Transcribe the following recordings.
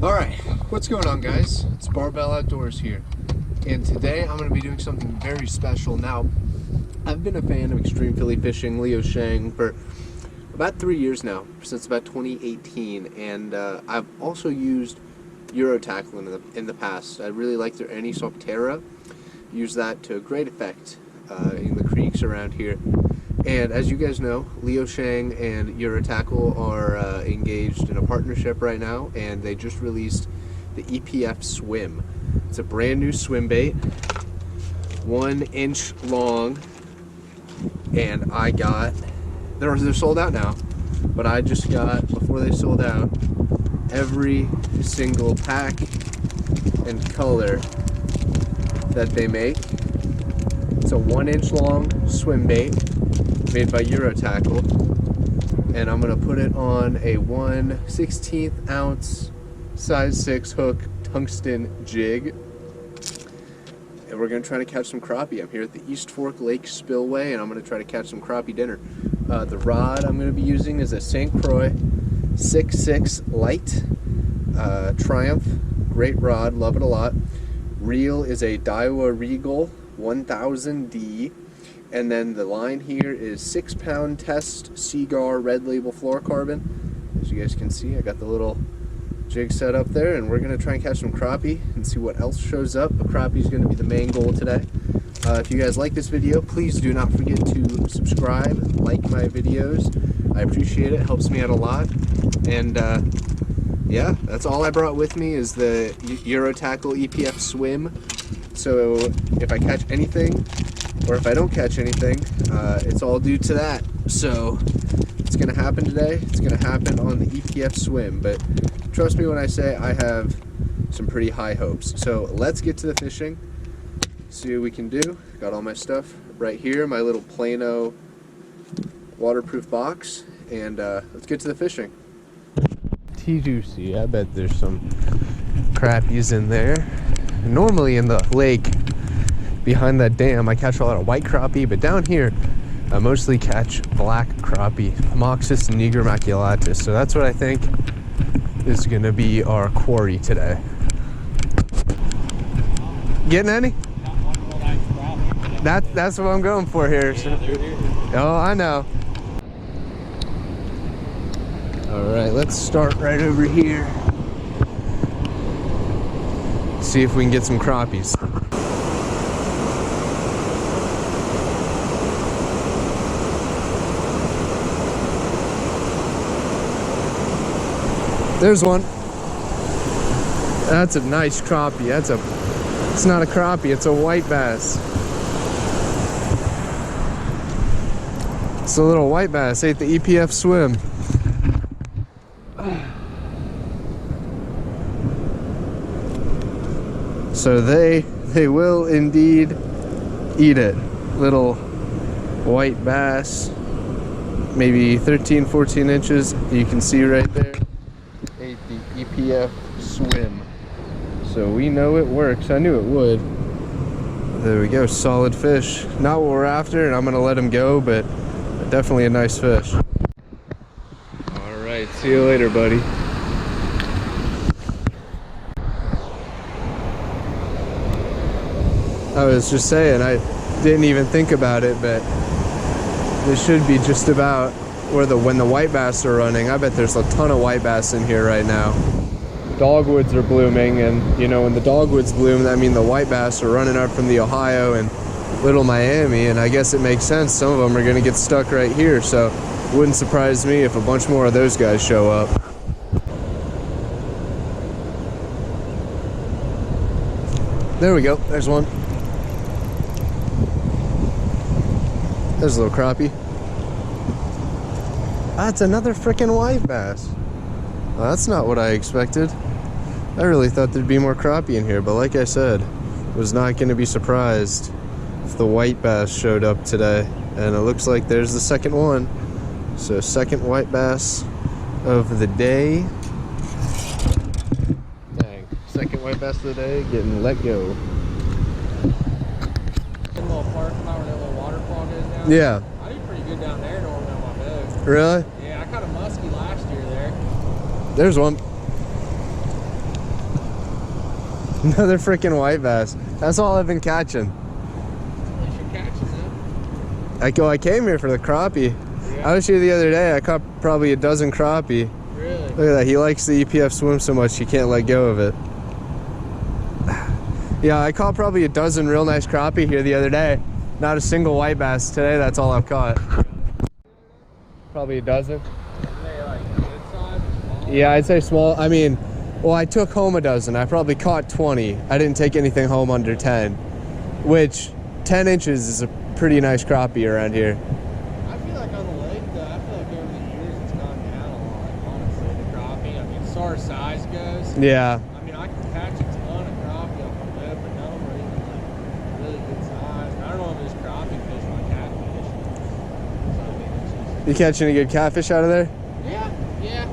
Alright, what's going on, guys? It's Barbell Outdoors here, and today I'm going to be doing something very special. Now, I've been a fan of extreme Philly fishing, Liusheng, for about 3 years now, since about 2018, and I've also used Eurotackle in the past. I really like their Anysock Terra. Use that to great effect in the creeks around here. And as you guys know, Liusheng and Eurotackle are engaged in a partnership right now, and they just released the EPF SWIM. It's a brand new swim bait, 1 inch long, and they're sold out now, but I just got, before they sold out, every single pack and color that they make. It's a 1 inch long swim bait made by Eurotackle, and I'm gonna put it on a 1/16 ounce size 6 hook tungsten jig, and we're gonna try to catch some crappie. I'm here at the East Fork Spillway, and I'm gonna try to catch some crappie dinner. The rod I'm gonna be using is a St. Croix 6.6 light Triumph. Great rod, love it a lot. Reel is a Daiwa Regal 1000D. And then the line here is 6-pound test Seagar red label fluorocarbon. As you guys can see, I got the little jig set up there, and we're gonna try and catch some crappie and see what else shows up. But crappie is gonna be the main goal today. If you guys like this video, please do not forget to subscribe, like my videos. I appreciate it, helps me out a lot. And yeah, that's all I brought with me is the Eurotackle EPF SWIM. So if I catch anything, or if I don't catch anything, it's all due to that. So it's gonna happen today. It's gonna happen on the EPF SWIM, but trust me when I say I have some pretty high hopes. So let's get to the fishing, see what we can do. Got all my stuff right here, my little Plano waterproof box, and let's get to the fishing. Juicy, I bet there's some crappies in there. Normally in the lake behind that dam, I catch a lot of white crappie, but down here, I mostly catch black crappie, Moxus niger maculatus. So that's what I think is gonna be our quarry today. Getting any? That's what I'm going for here. So. Oh, I know. All right, let's start right over here. See if we can get some crappies. There's one. That's a nice crappie. It's not a crappie, it's a white bass. It's a little white bass, ate the EPF SWIM. So they will indeed eat it. Little white bass, maybe 13, 14 inches. You can see right there. Ate the EPF SWIM. So we know it works. I knew it would. There we go, solid fish. Not what we're after, and I'm gonna let him go, but definitely a nice fish. All right, see you later, buddy. I was just saying, I didn't even think about it, but this should be just about where when the white bass are running. I bet there's a ton of white bass in here right now. Dogwoods are blooming, and you know, when the dogwoods bloom, that means the white bass are running up from the Ohio and Little Miami, and I guess it makes sense. Some of them are gonna get stuck right here, so it wouldn't surprise me if a bunch more of those guys show up. There we go, there's one. There's a little crappie. That's another freaking white bass. Well, that's not what I expected. I really thought there'd be more crappie in here, but like I said, was not going to be surprised if the white bass showed up today. And it looks like there's the second one. So second white bass of the day. Dang, second white bass of the day getting let go. Little park about where that little waterfall is down. Yeah. I did pretty good down there normally on my boat. Really? Yeah, I caught a muskie last year there. There's one. Another freaking white bass. That's all I've been catching. At least you're catching them. I came here for the crappie. Yeah. I was here the other day. I caught probably a dozen crappie. Really? Look at that. He likes the EPF swim so much he can't let go of it. Yeah, I caught probably a dozen real nice crappie here the other day. Not a single white bass. Today, that's all I've caught. Probably a dozen. Are they like good size or small? Yeah, I'd say small. I mean, well, I took home a dozen. I probably caught 20. I didn't take anything home under 10, which 10 inches is a pretty nice crappie around here. I feel like on the lake, though, I feel like over the years it's gone down a lot, honestly, the crappie. I mean, as far as size goes, Yeah. I mean, I can catch a ton of crappie off the boat, but none of them are even like really good size. And I don't know if it's crappie fish like catfish. So, I mean, it's just... You catch any good catfish out of there? Yeah.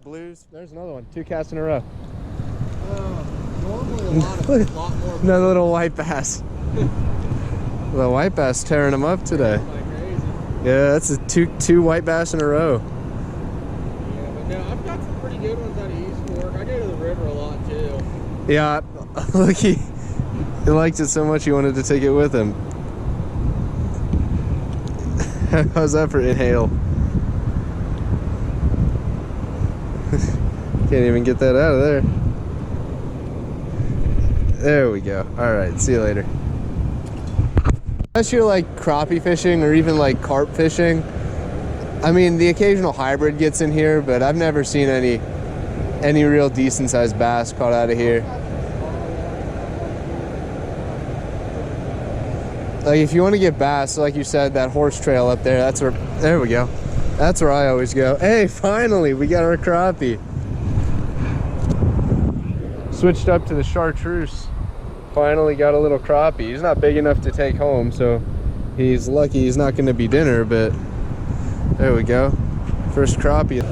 Blues. There's another one. 2 casts in a row. Normally a lot more. Another little white bass. The white bass tearing them up today. Like crazy. Yeah, that's a two white bass in a row. Yeah, but no, I've got some pretty good ones out of East Fork. I go to the river a lot too. Yeah, look, he liked it so much he wanted to take it with him. How's that for inhale? Can't even get that out of there. There we go. All right, see you later. Unless you're like crappie fishing or even like carp fishing, I mean, the occasional hybrid gets in here, but I've never seen any real decent sized bass caught out of here. Like if you want to get bass, like you said, that horse trail up there, that's where, there we go. That's where I always go. Hey, finally, we got our crappie. Switched up to the chartreuse. Finally got a little crappie. He's not big enough to take home, so he's lucky he's not going to be dinner, but there we go. First crappie.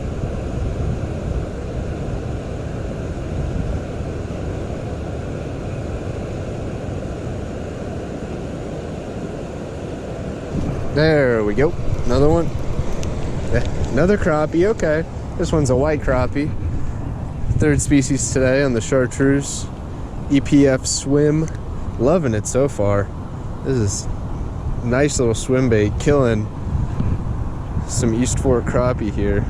There we go. Another one. Another crappie. Okay. This one's a white crappie. Third species today on the chartreuse. EPF SWIM. Loving it so far. This is a nice little swim bait. Killing some East Fork crappie here.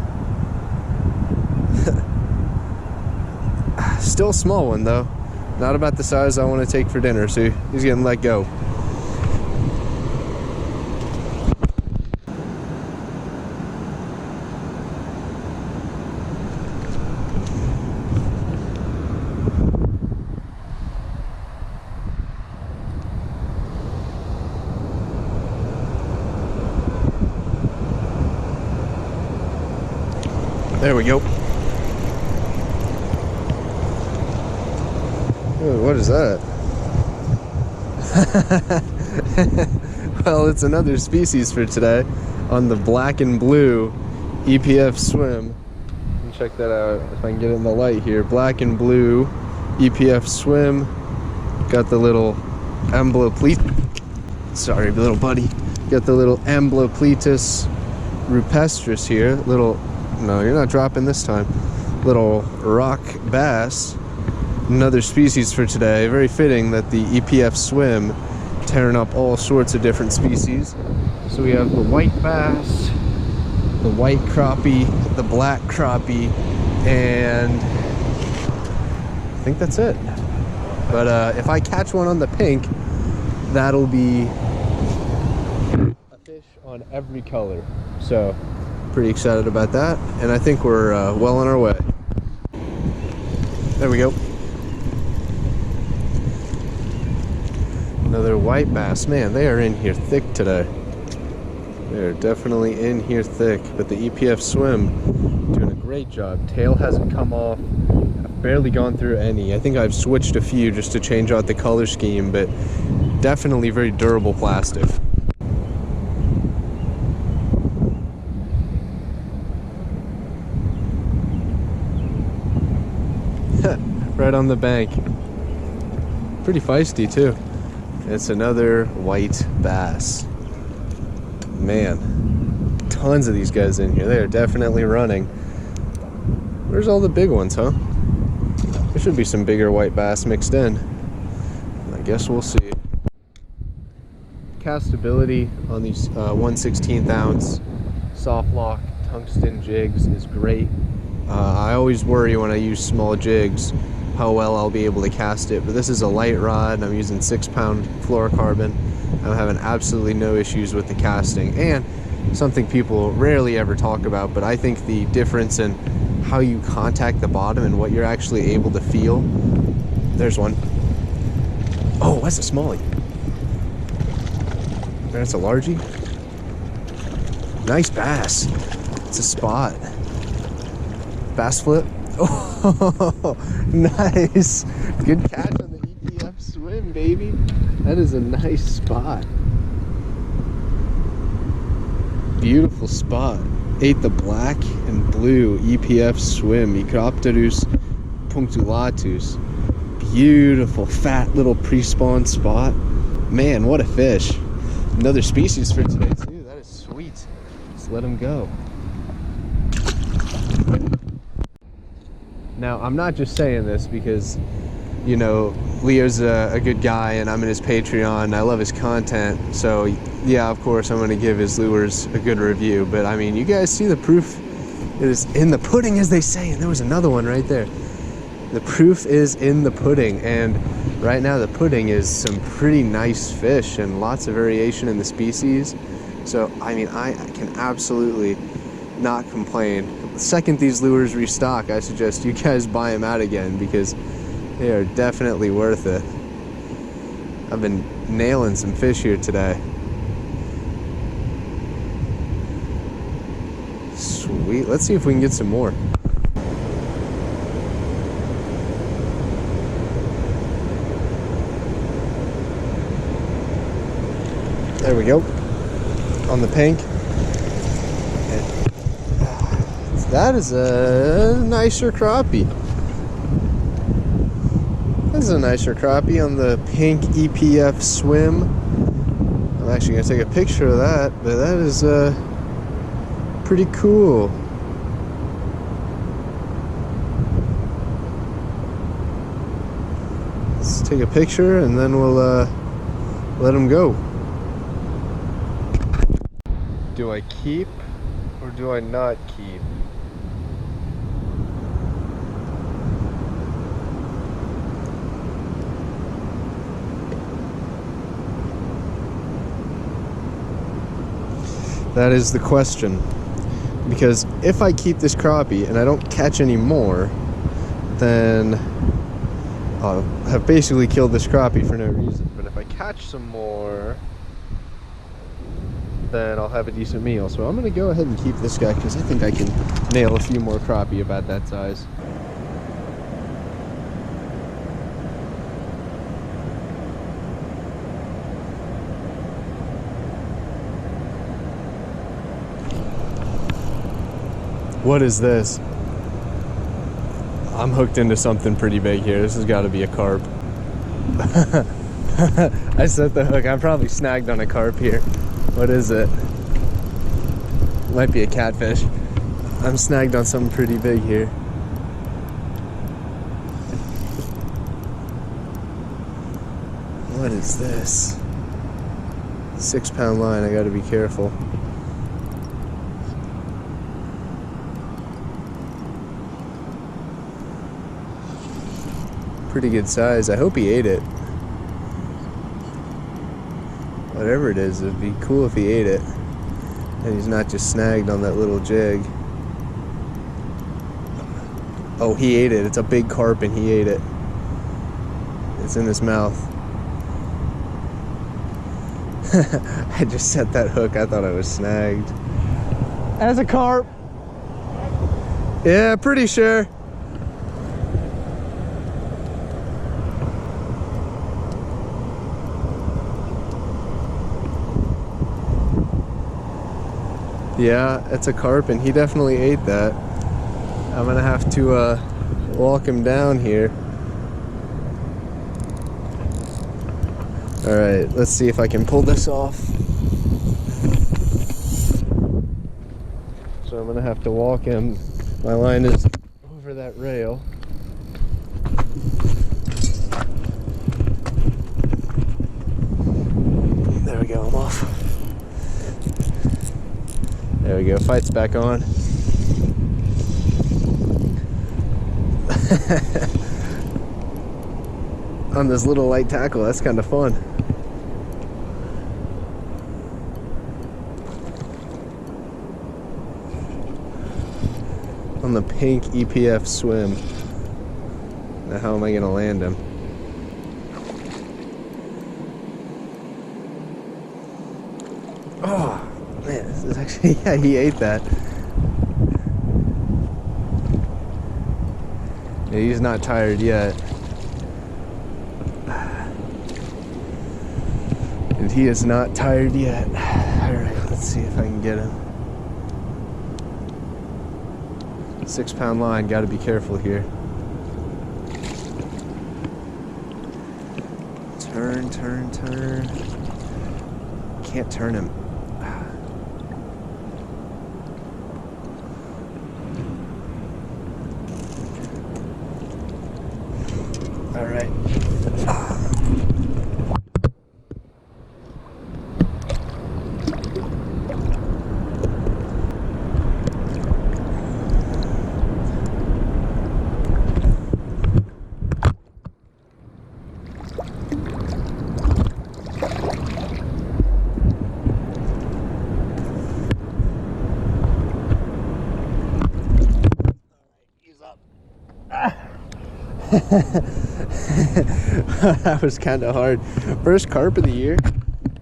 Still a small one though. Not about the size I want to take for dinner, so he's getting let go. There we go. Ooh, what is that? Well, it's another species for today on the black and blue EPF SWIM. Check that out if I can get it in the light here. Black and blue EPF SWIM. Got the little sorry, little buddy. Got the little Amblopletus rupestris here. Little, no, you're not dropping this time. Little rock bass. Another species for today. Very fitting that the EPF SWIM tearing up all sorts of different species. So we have the white bass, the white crappie, the black crappie, and I think that's it. But if I catch one on the pink, that'll be a fish on every color. So pretty excited about that, and I think we're well on our way. There we go. Another white bass. Man, they are in here thick today. They're definitely in here thick, but the EPF SWIM doing a great job. Tail hasn't come off. I've barely gone through any. I think I've switched a few just to change out the color scheme, but definitely very durable plastic. Right on the bank. Pretty feisty too. It's another white bass. Man, tons of these guys in here. They are definitely running. Where's all the big ones, huh? There should be some bigger white bass mixed in. I guess we'll see. Castability on these 1/16 ounce soft lock tungsten jigs is great. I always worry when I use small jigs how well I'll be able to cast it, but this is a light rod. I'm using 6-pound fluorocarbon. I'm having absolutely no issues with the casting, and something people rarely ever talk about, but I think the difference in how you contact the bottom and what you're actually able to feel. There's one. Oh, that's a smallie. That's a largie. Nice bass. It's a spot. Bass flip. Oh, nice. Good catch on the EPF SWIM, baby. That is a nice spot. Beautiful spot. Ate the black and blue EPF SWIM, Micropterus punctulatus. Beautiful, fat little pre-spawn spot. Man, what a fish. Another species for today, too. That is sweet. Just let him go. Now, I'm not just saying this because, you know, Leo's a good guy and I'm in his Patreon. I love his content. So, yeah, of course, I'm going to give his lures a good review. But, I mean, you guys see the proof is in the pudding, as they say. And there was another one right there. The proof is in the pudding. And right now, the pudding is some pretty nice fish and lots of variation in the species. So, I mean, I can absolutely not complain. The second these lures restock, I suggest you guys buy them out again because they are definitely worth it. I've been nailing some fish here today. Sweet. Let's see if we can get some more. There we go. On the pink. That is a nicer crappie. This is a nicer crappie on the pink EPF SWIM. I'm actually going to take a picture of that, but that is pretty cool. Let's take a picture and then we'll let him go. Do I keep or do I not keep? That is the question, because if I keep this crappie and I don't catch any more, then I'll have basically killed this crappie for no reason. But if I catch some more, then I'll have a decent meal. So I'm going to go ahead and keep this guy because I think I can nail a few more crappie about that size. What is this? I'm hooked into something pretty big here. This has got to be a carp. I set the hook. I'm probably snagged on a carp here. What is it? Might be a catfish. I'm snagged on something pretty big here. What is this? 6-pound line. I got to be careful. Pretty good size. I hope he ate it. Whatever it is, it'd be cool if he ate it. And he's not just snagged on that little jig. Oh, he ate it. It's a big carp and he ate it. It's in his mouth. I just set that hook. I thought I was snagged. As a carp. Yeah, pretty sure. Yeah, it's a carp and he definitely ate that. I'm gonna have to walk him down here. Alright, let's see if I can pull this off. So I'm gonna have to walk him. My line is over that rail. There we go, I'm off. There we go, fight's back on. On this little light tackle, that's kind of fun. On the pink EPF SWIM. Now how am I gonna land him? Oh man, this is actually, yeah, he ate that. Yeah, he's not tired yet. And he is not tired yet. Alright, let's see if I can get him. 6-pound line, gotta be careful here. Turn, turn, turn. Can't turn him. All right. That was kind of hard. First carp of the year.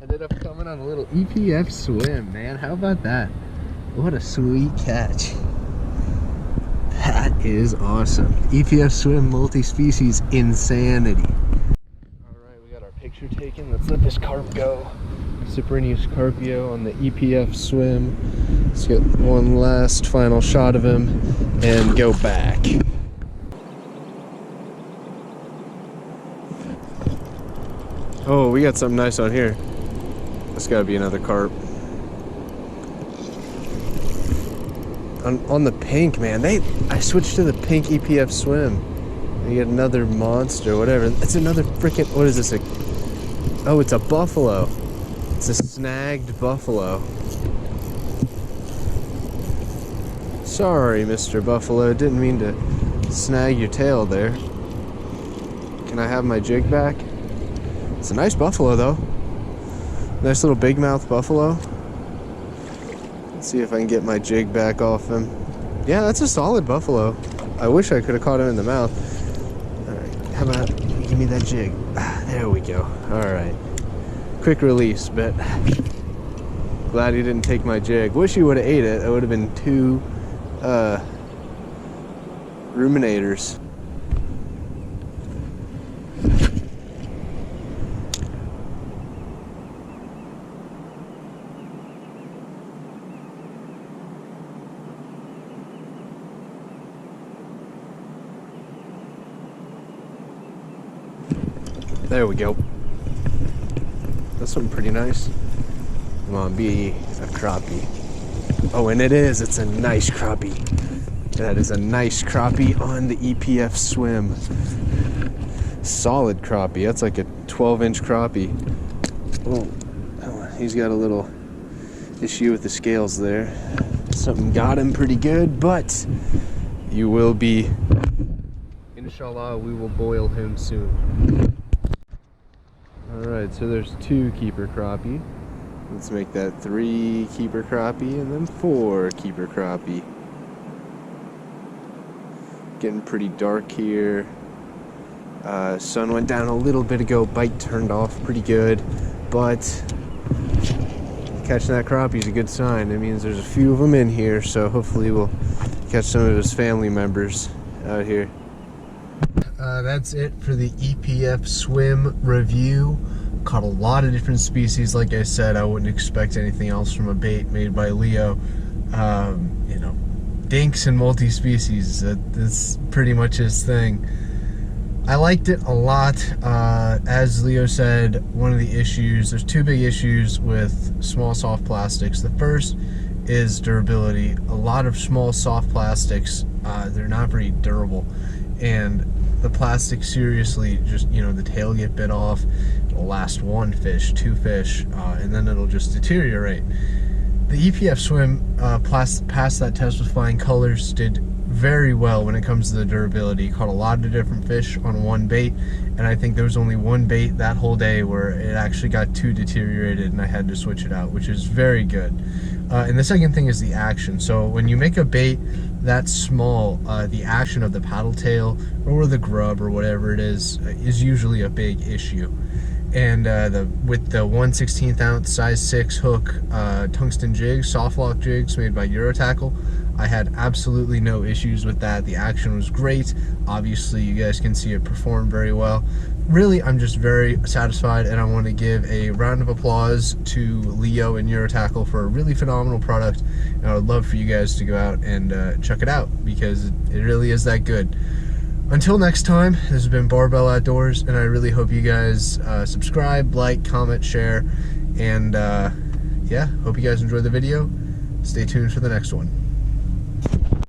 Ended up coming on a little EPF SWIM, man. How about that? What a sweet catch. That is awesome. EPF SWIM multi-species insanity. Alright, we got our picture taken. Let's let this carp go. Cyprinius carpio on the EPF SWIM. Let's get one last final shot of him and go back. Oh, we got something nice on here. That's gotta be another carp. On the pink, man. I switched to the pink EPF SWIM. You get another monster, whatever. It's another freaking, what is this? Oh, it's a buffalo. It's a snagged buffalo. Sorry, Mr. Buffalo. Didn't mean to snag your tail there. Can I have my jig back? It's a nice buffalo, though. Nice little big mouth buffalo. Let's see if I can get my jig back off him. Yeah, that's a solid buffalo. I wish I could have caught him in the mouth. All right, how about you give me that jig? There we go. All right. Quick release, but glad he didn't take my jig. Wish he would have ate it. It would have been 2 ruminators. There we go. That's something pretty nice. Come on, be a crappie. Oh, and it is. It's a nice crappie. That is a nice crappie on the EPF SWIM. Solid crappie. That's like a 12-inch crappie. Oh, he's got a little issue with the scales there. Something got him pretty good, but you will be. Inshallah, we will boil him soon. Alright, so there's 2 keeper crappie. Let's make that 3 keeper crappie and then 4 keeper crappie. Getting pretty dark here. Sun went down a little bit ago. Bite turned off pretty good, but catching that crappie is a good sign. It means there's a few of them in here, so hopefully we'll catch some of his family members out here. That's it for the EPF SWIM review. Caught a lot of different species. Like I said, I wouldn't expect anything else from a bait made by Leo. You know, dinks and multi-species, that's pretty much his thing. I liked it a lot. As Leo said, one of the issues, there's 2 big issues with small soft plastics. The first is durability. A lot of small soft plastics, they're not very durable. And the plastic seriously just, you know, the tail will get bit off, it'll last 1 fish, 2 fish, and then it'll just deteriorate. The EPF SWIM passed that test with flying colors, did very well when it comes to the durability. Caught a lot of different fish on one bait, and I think there was only one bait that whole day where it actually got too deteriorated and I had to switch it out, which is very good. And the second thing is the action. So when you make a bait that small, the action of the paddle tail or the grub or whatever it is usually a big issue. And with the 1/16 ounce size 6 hook tungsten jigs, soft lock jigs made by Eurotackle, I had absolutely no issues with that. The action was great. Obviously, you guys can see it perform very well. Really, I'm just very satisfied, and I want to give a round of applause to Leo and Eurotackle for a really phenomenal product. And I would love for you guys to go out and check it out, because it really is that good. Until next time, this has been Barbell Outdoors, and I really hope you guys subscribe, like, comment, share, and yeah, hope you guys enjoyed the video. Stay tuned for the next one.